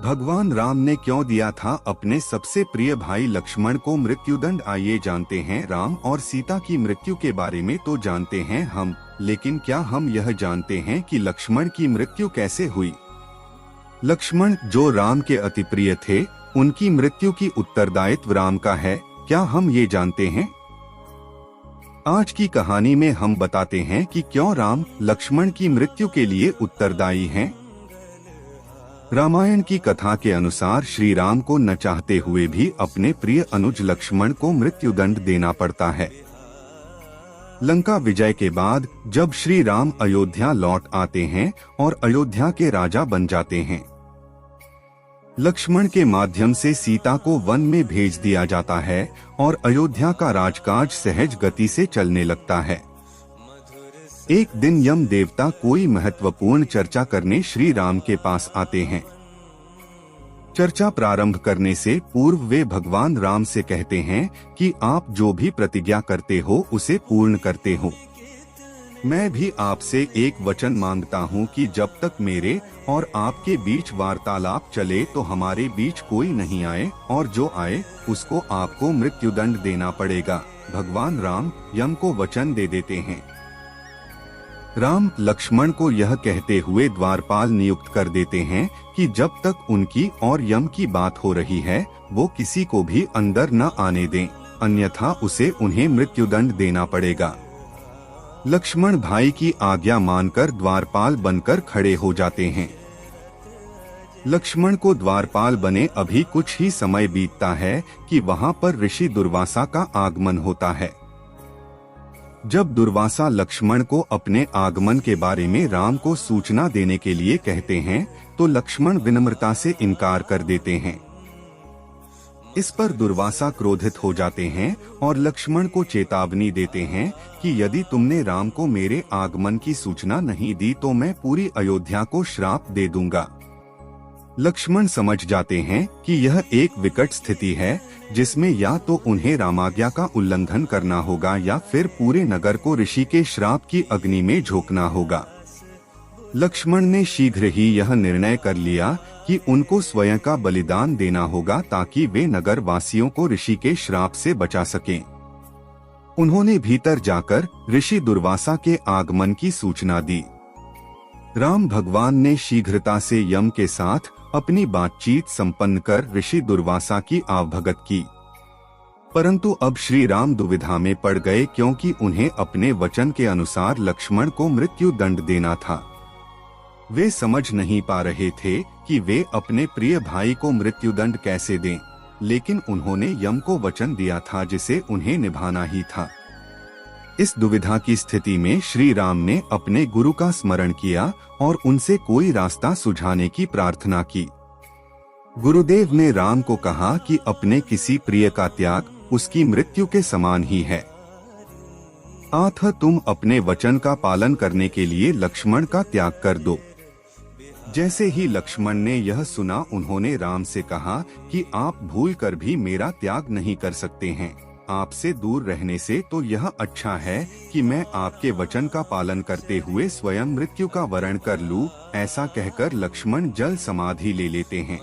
भगवान राम ने क्यों दिया था अपने सबसे प्रिय भाई लक्ष्मण को मृत्युदंड? आइए जानते हैं। राम और सीता की मृत्यु के बारे में तो जानते हैं हम, लेकिन क्या हम यह जानते हैं कि लक्ष्मण की मृत्यु कैसे हुई? लक्ष्मण जो राम के अति प्रिय थे, उनकी मृत्यु की उत्तरदायित्व राम का है। क्या हम ये जानते हैं? आज की कहानी में हम बताते हैं कि क्यों राम लक्ष्मण की मृत्यु के लिए उत्तरदायी हैं। रामायण की कथा के अनुसार श्री राम को न चाहते हुए भी अपने प्रिय अनुज लक्ष्मण को मृत्युदंड देना पड़ता है। लंका विजय के बाद जब श्री राम अयोध्या लौट आते हैं और अयोध्या के राजा बन जाते हैं, लक्ष्मण के माध्यम से सीता को वन में भेज दिया जाता है और अयोध्या का राजकाज सहज गति से चलने लगता है। एक दिन यम देवता कोई महत्वपूर्ण चर्चा करने श्री राम के पास आते हैं। चर्चा प्रारंभ करने से पूर्व वे भगवान राम से कहते हैं कि आप जो भी प्रतिज्ञा करते हो उसे पूर्ण करते हो। मैं भी आपसे एक वचन मांगता हूँ कि जब तक मेरे और आपके बीच वार्तालाप चले तो हमारे बीच कोई नहीं आए, और जो आए उसको आपको मृत्युदंड देना पड़ेगा। भगवान राम यम को वचन दे देते हैं। राम लक्ष्मण को यह कहते हुए द्वारपाल नियुक्त कर देते हैं कि जब तक उनकी और यम की बात हो रही है वो किसी को भी अंदर न आने दें, अन्यथा उसे उन्हें मृत्युदंड देना पड़ेगा। लक्ष्मण भाई की आज्ञा मानकर द्वारपाल बनकर खड़े हो जाते हैं। लक्ष्मण को द्वारपाल बने अभी कुछ ही समय बीतता है कि वहां पर ऋषि दुर्वासा का आगमन होता है। जब दुर्वासा लक्ष्मण को अपने आगमन के बारे में राम को सूचना देने के लिए कहते हैं तो लक्ष्मण विनम्रता से इनकार कर देते हैं। इस पर दुर्वासा क्रोधित हो जाते हैं और लक्ष्मण को चेतावनी देते हैं कि यदि तुमने राम को मेरे आगमन की सूचना नहीं दी तो मैं पूरी अयोध्या को श्राप दे दूंगा। लक्ष्मण समझ जाते हैं कि यह एक विकट स्थिति है जिसमें या तो उन्हें रामाज्ञा का उल्लंघन करना होगा या फिर पूरे नगर को ऋषि के श्राप की अग्नि में झोंकना होगा। लक्ष्मण ने शीघ्र ही यह निर्णय कर लिया कि उनको स्वयं का बलिदान देना होगा ताकि वे नगर वासियों को ऋषि के श्राप से बचा सकें। उन्होंने भीतर जाकर ऋषि दुर्वासा के आगमन की सूचना दी। राम भगवान ने शीघ्रता से यम के साथ अपनी बातचीत संपन्न कर ऋषि दुर्वासा की आवभगत की, परंतु अब श्री राम दुविधा में पड़ गए क्योंकि उन्हें अपने वचन के अनुसार लक्ष्मण को मृत्यु दंड देना था। वे समझ नहीं पा रहे थे कि वे अपने प्रिय भाई को मृत्युदंड कैसे दें, लेकिन उन्होंने यम को वचन दिया था जिसे उन्हें निभाना ही था। इस दुविधा की स्थिति में श्री राम ने अपने गुरु का स्मरण किया और उनसे कोई रास्ता सुझाने की प्रार्थना की। गुरुदेव ने राम को कहा कि अपने किसी प्रिय का त्याग उसकी मृत्यु के समान ही है, अतः तुम अपने वचन का पालन करने के लिए लक्ष्मण का त्याग कर दो। जैसे ही लक्ष्मण ने यह सुना उन्होंने राम से कहा कि आप भूल कर भी मेरा त्याग नहीं कर सकते हैं। आपसे दूर रहने से तो यह अच्छा है कि मैं आपके वचन का पालन करते हुए स्वयं मृत्यु का वरण कर लूं। ऐसा कहकर लक्ष्मण जल समाधि ले लेते हैं।